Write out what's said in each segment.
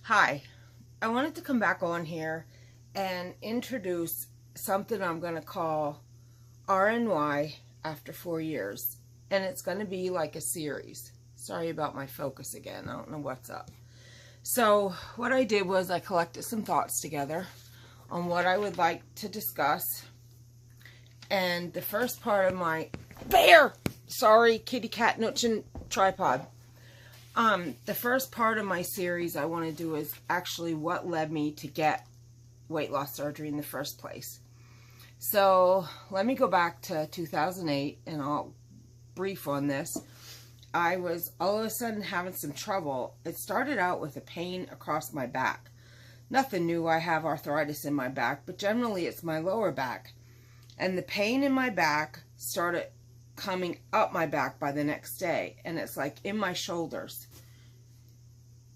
Hi, I wanted to come back on here and introduce something I'm going to call RNY after 4 years. And it's going to be like a series. Sorry about my focus again. I don't know what's up. So what I did was I collected some thoughts together on what I would like to discuss. And the first part of my kitty cat nooching tripod. The first part of my series I want to do is actually what led me to get weight loss surgery in the first place. So let me go back to 2008 and I'll brief on this. I was all of a sudden having some trouble. It started out with a pain across my back. Nothing new, I have arthritis in my back, but generally it's my lower back. And the pain in my back started coming up my back by the next day, and it's like in my shoulders.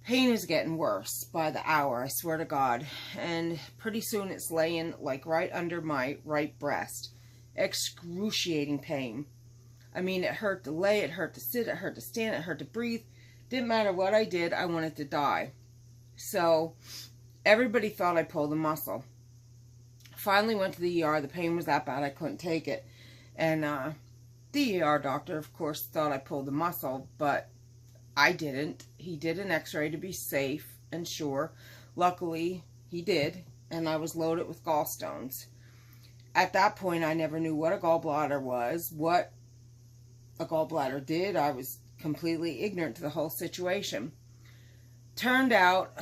Pain is getting worse by the hour, I swear to God, and pretty soon it's laying like right under my right breast. Excruciating pain. I mean, it hurt to lay, it hurt to sit, it hurt to stand, it hurt to breathe. Didn't matter what I did, I wanted to die. So everybody thought I pulled a muscle. Finally went to the ER. The pain was that bad I couldn't take it, and the ER doctor, of course, thought I pulled the muscle, but I didn't. He did an x-ray to be safe and sure. Luckily, he did, and I was loaded with gallstones. At that point, I never knew what a gallbladder was, what a gallbladder did. I was completely ignorant to the whole situation. Turned out,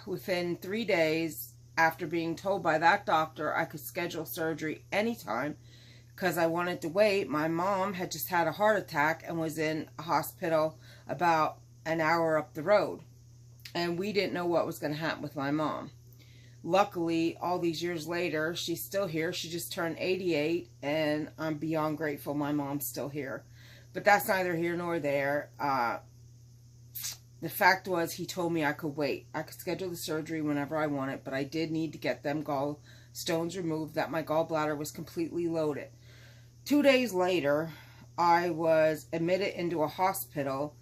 within 3 days after being told by that doctor I could schedule surgery anytime, because I wanted to wait. My mom had just had a heart attack and was in a hospital about an hour up the road. And we didn't know what was going to happen with my mom. Luckily, all these years later, she's still here. She just turned 88, and I'm beyond grateful my mom's still here. But that's neither here nor there. The fact was, he told me I could wait. I could schedule the surgery whenever I wanted, but I did need to get them gallstones removed, that my gallbladder was completely loaded. 2 days later, I was admitted into a hospital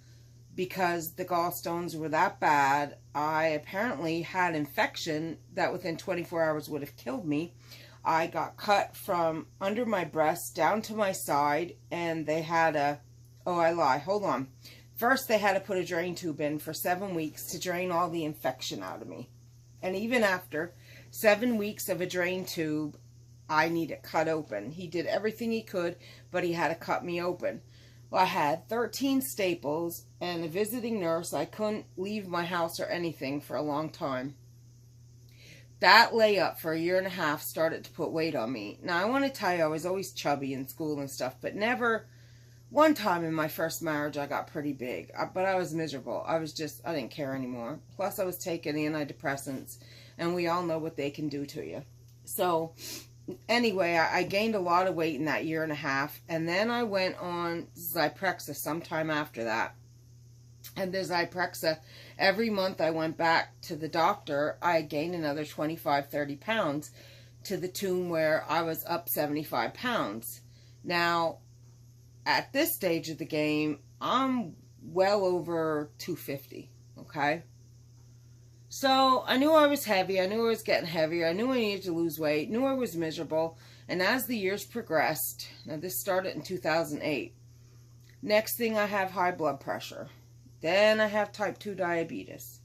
because the gallstones were that bad. I apparently had infection that within 24 hours would have killed me. I got cut from under my breast down to my side, and they had a... Oh, I lie. Hold on. First, they had to put a drain tube in for 7 weeks to drain all the infection out of me. And even after 7 weeks of a drain tube, I need it cut open. He did everything he could, but he had to cut me open. Well, I had 13 staples and a visiting nurse. I couldn't leave my house or anything for a long time. That layup for 1.5 years started to put weight on me. Now, I want to tell you, I was always chubby in school and stuff, but never... One time in my first marriage, I got pretty big, but I was miserable. I didn't care anymore. Plus, I was taking antidepressants, and we all know what they can do to you. So... Anyway, I gained a lot of weight in that 1.5 years, and then I went on Zyprexa sometime after that. And the Zyprexa, every month I went back to the doctor, I gained another 25, 30 pounds to the tune where I was up 75 pounds. Now, at this stage of the game, I'm well over 250, okay? So, I knew I was heavy, I knew I was getting heavier, I knew I needed to lose weight, knew I was miserable, and as the years progressed, now this started in 2008, next thing I have high blood pressure, then I have type 2 diabetes,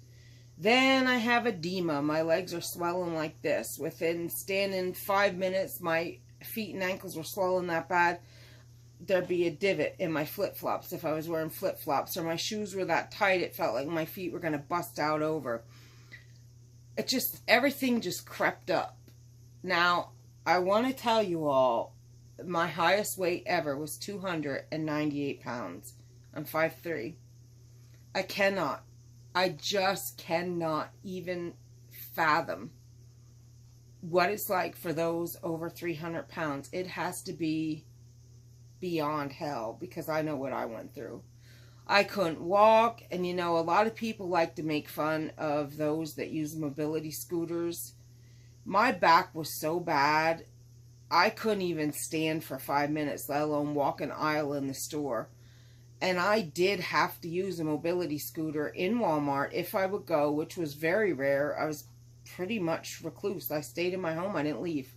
then I have edema, my legs are swelling like this, within standing 5 minutes, my feet and ankles were swollen that bad, there'd be a divot in my flip-flops if I was wearing flip-flops, or my shoes were that tight it felt like my feet were going to bust out over. Everything just crept up. Now, I want to tell you all, my highest weight ever was 298 pounds. I'm 5'3". I just cannot even fathom what it's like for those over 300 pounds. It has to be beyond hell, because I know what I went through. I couldn't walk, and you know, a lot of people like to make fun of those that use mobility scooters. My back was so bad, I couldn't even stand for 5 minutes, let alone walk an aisle in the store. And I did have to use a mobility scooter in Walmart if I would go, which was very rare. I was pretty much recluse. I stayed in my home. I didn't leave.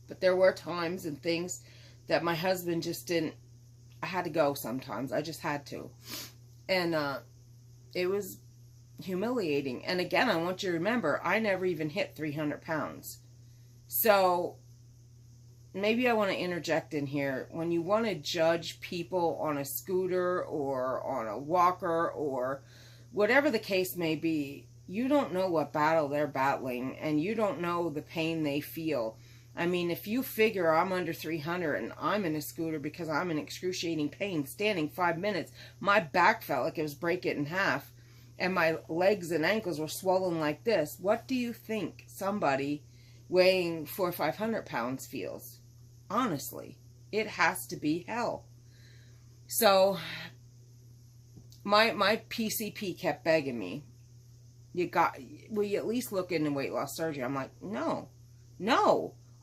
But there were times and things that my husband just didn't. I had to go sometimes. I just had to. And it was humiliating. And again, I want you to remember, I never even hit 300 pounds. So maybe I want to interject in here. When you want to judge people on a scooter or on a walker or whatever the case may be, you don't know what battle they're battling, and you don't know the pain they feel. I mean, if you figure I'm under 300 and I'm in a scooter because I'm in excruciating pain, standing 5 minutes, my back felt like it was breaking in half, and my legs and ankles were swollen like this. What do you think somebody weighing 400 or 500 pounds feels? Honestly, it has to be hell. So my PCP kept begging me, will you at least look into weight loss surgery? I'm like, no,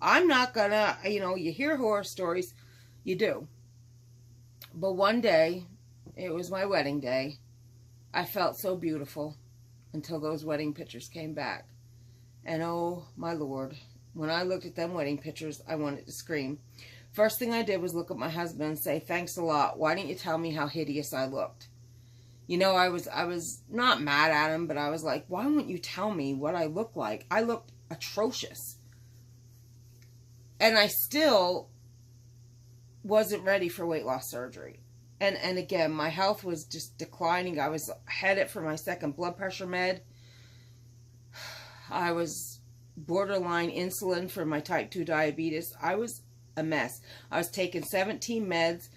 I'm not gonna, you hear horror stories, you do. But one day, it was my wedding day, I felt so beautiful until those wedding pictures came back. And oh my Lord, when I looked at them wedding pictures, I wanted to scream. First thing I did was look at my husband and say, thanks a lot. Why didn't you tell me how hideous I looked? I was not mad at him, but I was like, why wouldn't you tell me what I looked like? I looked atrocious. And I still wasn't ready for weight loss surgery. And again, my health was just declining. I was headed for my second blood pressure med. I was borderline insulin for my type 2 diabetes. I was a mess. I was taking 17 meds.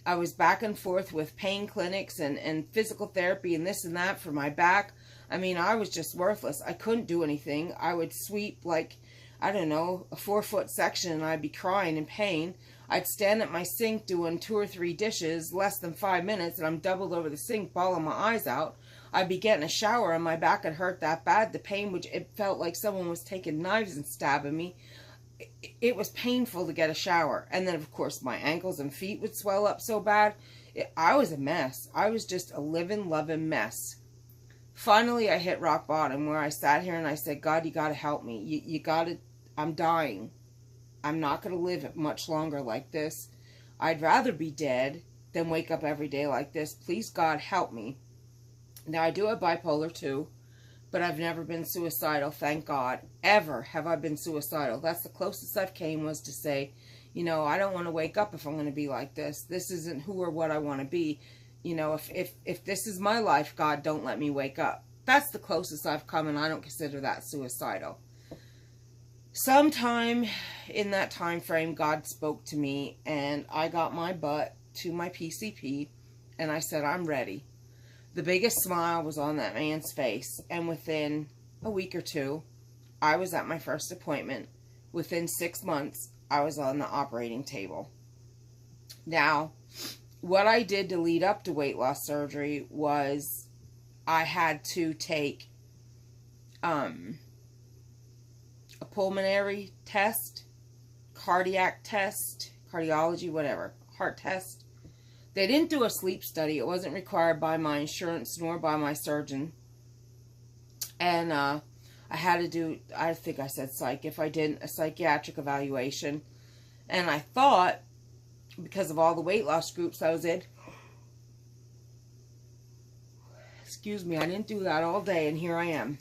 I was back and forth with pain clinics and physical therapy and this and that for my back. I mean, I was just worthless. I couldn't do anything. I would sweep like, I don't know, a 4-foot section and I'd be crying in pain. I'd stand at my sink doing 2 or 3 dishes, less than 5 minutes, and I'm doubled over the sink, bawling my eyes out. I'd be getting a shower and my back had hurt that bad. The pain, it felt like someone was taking knives and stabbing me. It was painful to get a shower. And then, of course, my ankles and feet would swell up so bad. I was a mess. I was just a living, loving mess. Finally, I hit rock bottom where I sat here and I said, God, you got to help me. You got to, I'm dying. I'm not going to live much longer like this. I'd rather be dead than wake up every day like this. Please, God, help me. Now, I do have bipolar 2. But I've never been suicidal, thank God. Ever have I been suicidal. That's the closest I've came, was to say, I don't want to wake up if I'm going to be like this. This isn't who or what I want to be. If this is my life, God, don't let me wake up. That's the closest I've come, and I don't consider that suicidal. Sometime in that time frame, God spoke to me, and I got my butt to my PCP, and I said, I'm ready. The biggest smile was on that man's face, and within a week or two, I was at my first appointment. Within 6 months, I was on the operating table. Now, what I did to lead up to weight loss surgery was I had to take a pulmonary test, cardiac test, cardiology, whatever, heart test. They didn't do a sleep study. It wasn't required by my insurance nor by my surgeon. And I had to do, I think I said psych. If I didn't, a psychiatric evaluation. And I thought, because of all the weight loss groups I was in, excuse me, I didn't do that all day, and here I am.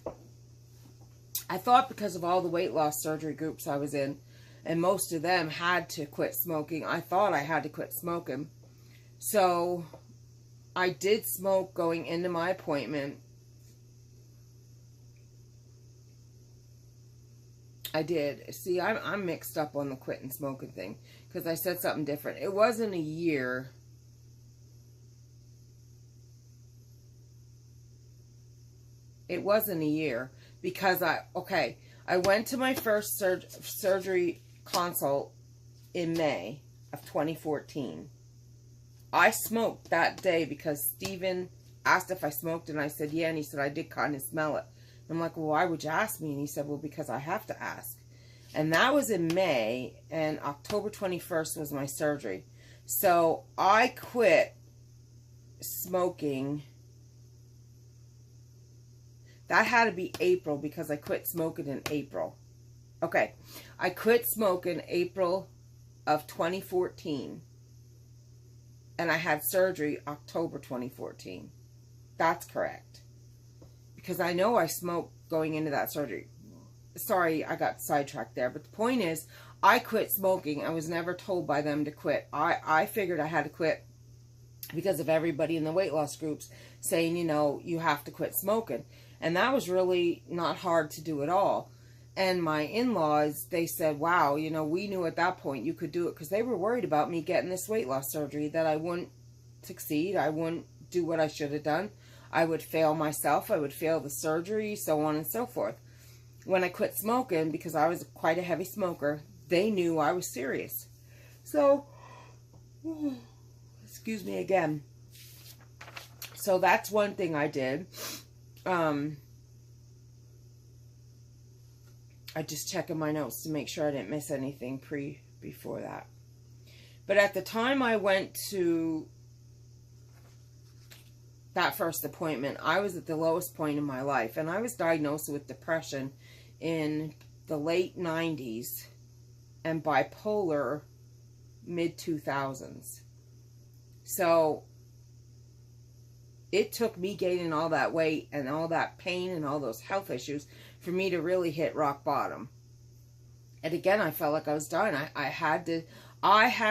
I thought because of all the weight loss surgery groups I was in, and most of them had to quit smoking, I thought I had to quit smoking. So I did smoke going into my appointment. I did. See, I'm mixed up on the quitting smoking thing, because I said something different. It wasn't a year. It wasn't a year, because I went to my first surgery consult in May of 2014. I smoked that day because Steven asked if I smoked, and I said, yeah, and he said, I did kind of smell it. And I'm like, well, why would you ask me? And he said, well, because I have to ask. And that was in May, and October 21st was my surgery. So I quit smoking. That had to be April because I quit smoking in April. Okay, I quit smoking April of 2014. And I had surgery October 2014. That's correct. Because I know I smoked going into that surgery. Sorry, I got sidetracked there. But the point is, I quit smoking. I was never told by them to quit. I figured I had to quit because of everybody in the weight loss groups saying, you know, you have to quit smoking. And that was really not hard to do at all. And my in-laws, they said, wow, you know, we knew at that point you could do it, because they were worried about me getting this weight loss surgery, that I wouldn't succeed. I wouldn't do what I should have done. I would fail myself. I would fail the surgery, so on and so forth. When I quit smoking, because I was quite a heavy smoker, they knew I was serious. So, excuse me again. So that's one thing I did. I just checking my notes to make sure I didn't miss anything before that. But at the time I went to that first appointment, I was at the lowest point in my life. And I was diagnosed with depression in the late 90s and bipolar mid-2000s. So it took me gaining all that weight and all that pain and all those health issues for me to really hit rock bottom. And again, I felt like I was dying. I had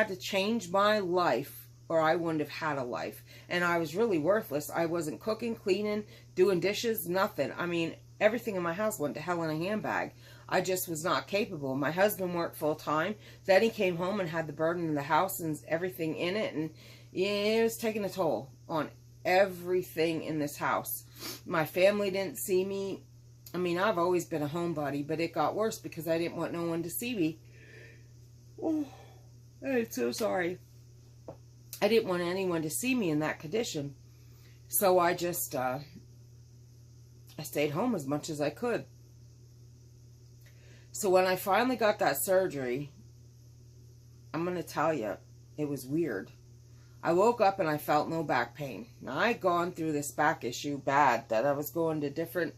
to change my life, or I wouldn't have had a life. And I was really worthless. I wasn't cooking, cleaning, doing dishes, nothing. I mean, everything in my house went to hell in a handbag. I just was not capable. My husband worked full time. Then he came home and had the burden of the house and everything in it. And it was taking a toll on everything in this house. My family didn't see me. I mean, I've always been a homebody, but it got worse because I didn't want no one to see me. Oh, I'm so sorry. I didn't want anyone to see me in that condition. So I just, I stayed home as much as I could. So when I finally got that surgery, I'm going to tell you, it was weird. I woke up and I felt no back pain. Now, I'd gone through this back issue bad, that I was going to different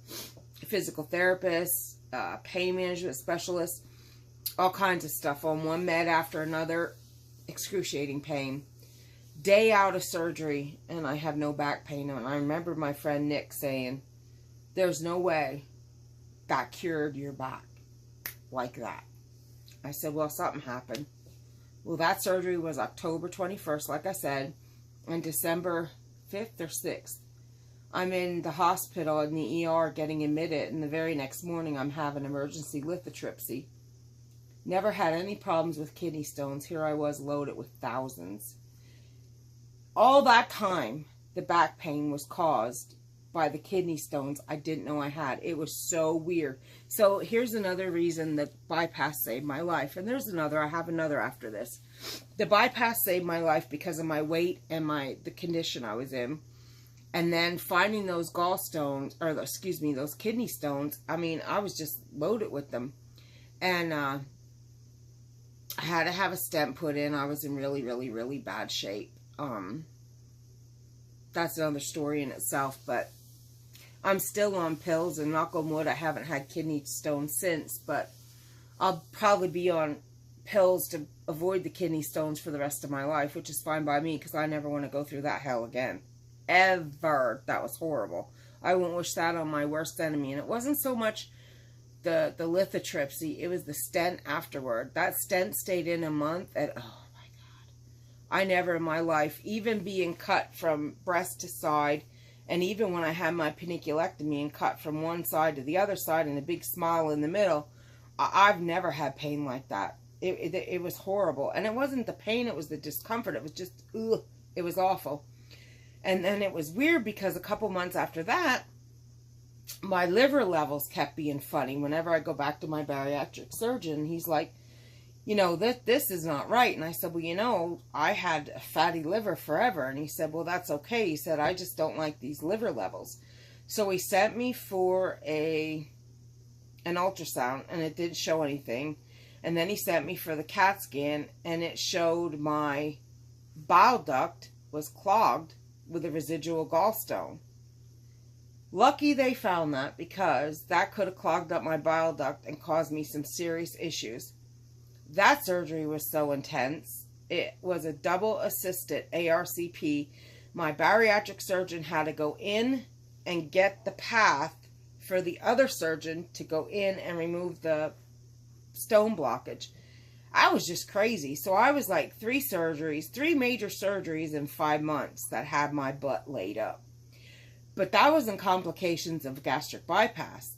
physical therapists, pain management specialists, all kinds of stuff on one med after another, excruciating pain. Day out of surgery, and I have no back pain. And I remember my friend Nick saying, there's no way that cured your back like that. I said, well, something happened. Well, that surgery was October 21st, like I said, and December 5th or 6th. I'm in the hospital in the ER getting admitted, and the very next morning I'm having emergency lithotripsy. Never had any problems with kidney stones. Here I was loaded with thousands. All that time, the back pain was caused by the kidney stones I didn't know I had. It was so weird. So here's another reason that bypass saved my life. And there's another. I have another after this. The bypass saved my life because of my weight and the condition I was in. And then finding those gallstones, or excuse me, those kidney stones, I mean, I was just loaded with them. And I had to have a stent put in. I was in really, really, really bad shape. That's another story in itself, but I'm still on pills, and knock on wood, I haven't had kidney stones since, but I'll probably be on pills to avoid the kidney stones for the rest of my life, which is fine by me, because I never want to go through that hell again. Ever. That was horrible. I won't wish that on my worst enemy. And it wasn't so much the lithotripsy, it was the stent afterward. That stent stayed in a month, and oh my God. I never in my life, even being cut from breast to side, and even when I had my paniculectomy and cut from one side to the other side and a big smile in the middle, I've never had pain like that. It was horrible. And it wasn't the pain, it was the discomfort. It was just, ugh, it was awful. And then it was weird because a couple months after that, my liver levels kept being funny. Whenever I go back to my bariatric surgeon, he's like, you know, this is not right. And I said, well, you know, I had a fatty liver forever. And he said, well, that's okay. He said, I just don't like these liver levels. So he sent me for an ultrasound, and it didn't show anything. And then he sent me for the CAT scan, and it showed my bile duct was clogged with a residual gallstone. Lucky they found that, because that could have clogged up my bile duct and caused me some serious issues. That surgery was so intense. It was a double assisted ARCP. My bariatric surgeon had to go in and get the path for the other surgeon to go in and remove the stone blockage. I was just crazy. So I was like 3 major surgeries in 5 months that had my butt laid up. But that wasn't complications of gastric bypass.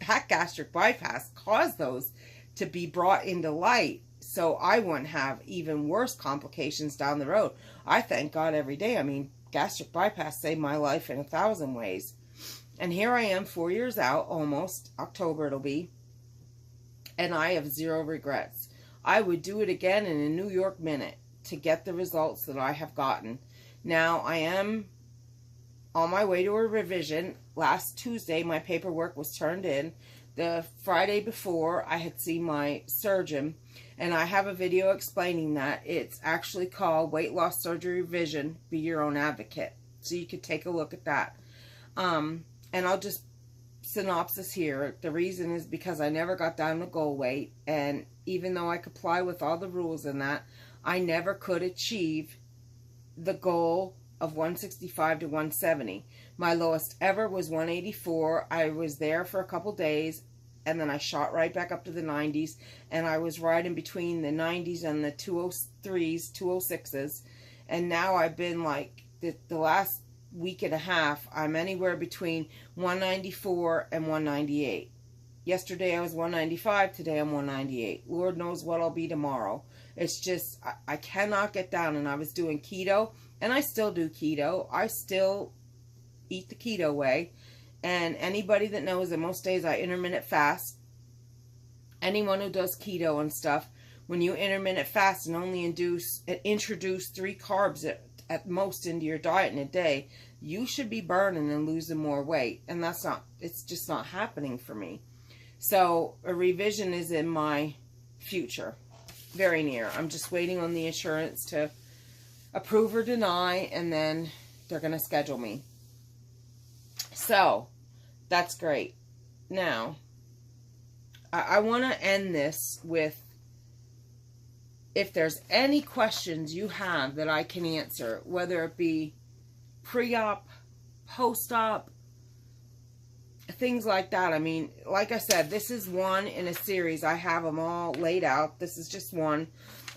That gastric bypass caused those to be brought into light, so I wouldn't have even worse complications down the road. I thank God every day. I mean, gastric bypass saved my life in 1,000 ways. And here I am 4 years out, almost. October it'll be. And I have 0 regrets. I would do it again in a New York minute to get the results that I have gotten. Now, I am on my way to a revision. Last Tuesday, my paperwork was turned in. The Friday before, I had seen my surgeon, and I have a video explaining that. It's actually called Weight Loss Surgery Revision, Be Your Own Advocate. So you could take a look at that. And I'll just synopsis here. The reason is because I never got down to goal weight, and even though I comply with all the rules in that, I never could achieve the goal of 165 to 170. My lowest ever was 184. I was there for a couple days, and then I shot right back up to the 90s, and I was right in between the 90s and the 203s, 206s, and now I've been like, the last week and a half, I'm anywhere between 194 and 198. Yesterday I was 195, today I'm 198. Lord knows what I'll be tomorrow. It's just, I cannot get down, and I was doing keto, and I still do keto. I still eat the keto way. And anybody that knows that most days I intermittent fast, anyone who does keto and stuff, when you intermittent fast and only introduce 3 carbs at most into your diet in a day, you should be burning and losing more weight. And that's not, it's just not happening for me. So a revision is in my future, very near. I'm just waiting on the insurance to approve or deny, and then they're going to schedule me. So that's great. Now, I want to end this with, if there's any questions you have that I can answer, whether it be pre-op, post-op, things like that. I mean, like I said, this is one in a series. I have them all laid out. This is just one.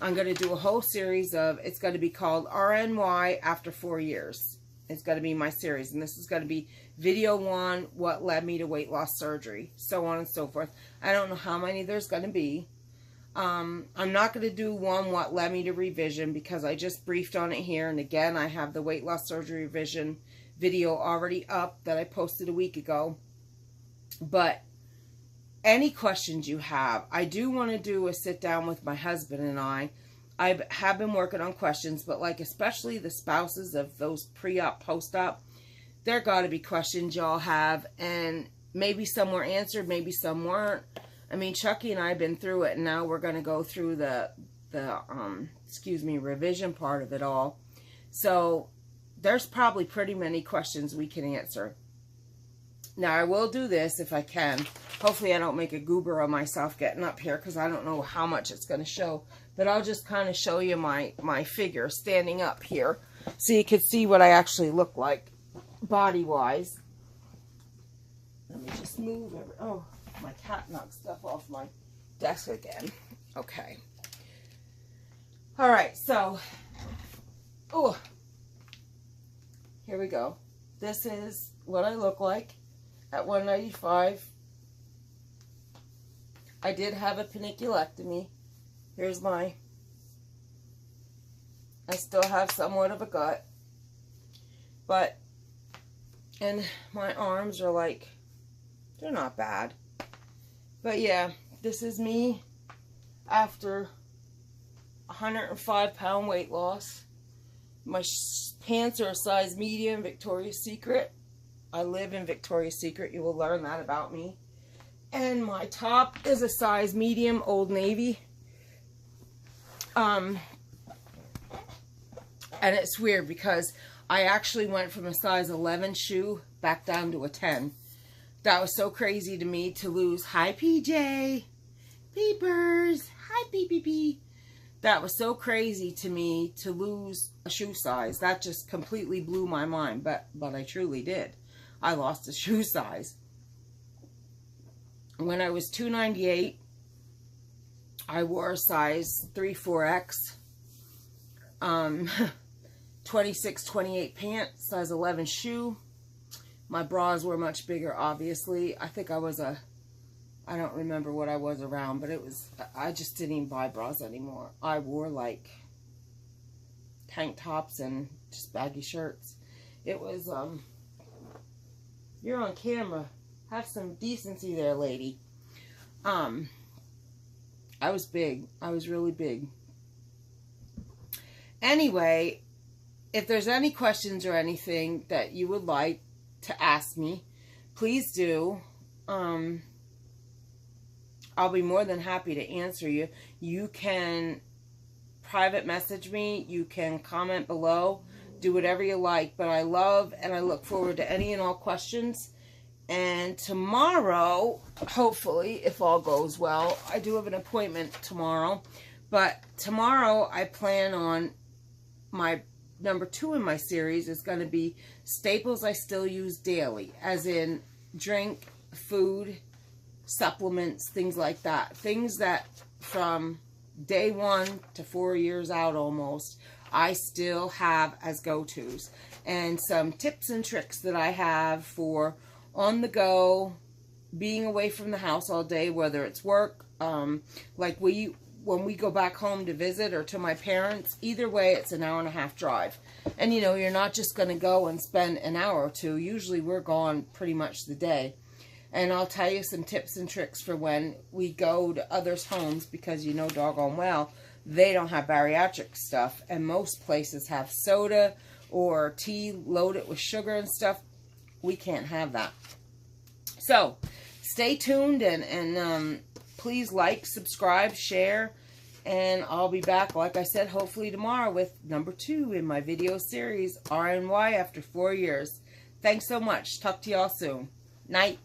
I'm going to do a whole series of, it's going to be called RNY After 4 Years. It's going to be my series. And this is going to be video 1, what led me to weight loss surgery, so on and so forth. I don't know how many there's going to be. I'm not going to do one, what led me to revision, because I just briefed on it here. And again, I have the weight loss surgery revision video already up that I posted a week ago. But any questions you have, I do want to do a sit down with my husband and I have been working on questions, but like especially the spouses of those pre-op, post-op, there got to be questions y'all have, and maybe some were answered, maybe some weren't. I mean, Chucky and I have been through it, and now we're going to go through the revision part of it all. So there's probably pretty many questions we can answer. Now, I will do this if I can. Hopefully I don't make a goober of myself getting up here, because I don't know how much it's going to show. But I'll just kind of show you my figure standing up here, so you can see what I actually look like body-wise. Let me just move. Oh, my cat knocked stuff off my desk again. Okay. All right, so, oh, here we go. This is what I look like at 195. I did have a paniculectomy. Here's I still have somewhat of a gut, but, and my arms are like, they're not bad. But yeah, this is me after 105-pound weight loss. My pants are a size medium, Victoria's Secret. I live in Victoria's Secret. You will learn that about me. And my top is a size medium, Old Navy. And it's weird because I actually went from a size 11 shoe back down to a 10. That was so crazy to me to lose. Hi, PJ. Peepers. Hi, PPP. That was so crazy to me to lose a shoe size. That just completely blew my mind. But I truly did. I lost a shoe size. When I was 298, I wore a size 3-4X. 26-28 pants, size 11 shoe. My bras were much bigger, obviously. I think I was I don't remember what I was around, but it was, I just didn't even buy bras anymore. I wore like tank tops and just baggy shirts. It was, you're on camera. Have some decency there, lady. I was big. I was really big. Anyway, if there's any questions or anything that you would like to ask me, please do. I'll be more than happy to answer you. You can private message me. You can comment below. Do whatever you like. But I love and I look forward to any and all questions. And tomorrow, hopefully, if all goes well, I do have an appointment tomorrow. But tomorrow, I plan on my number 2 in my series is going to be staples I still use daily. As in drink, food, supplements, things like that. Things that from day 1 to 4 years out almost, I still have as go-tos. And some tips and tricks that I have for on the go, being away from the house all day, whether it's work, like when we go back home to visit or to my parents, either way, it's an 1.5 hour drive. And, you know, you're not just going to go and spend an hour or two. Usually we're gone pretty much the day. And I'll tell you some tips and tricks for when we go to others' homes because, you know, doggone well, they don't have bariatric stuff. And most places have soda or tea loaded with sugar and stuff. We can't have that. So, stay tuned and please like, subscribe, share, and I'll be back, like I said, hopefully tomorrow with number 2 in my video series, RNY after 4 years. Thanks so much. Talk to y'all soon. Night.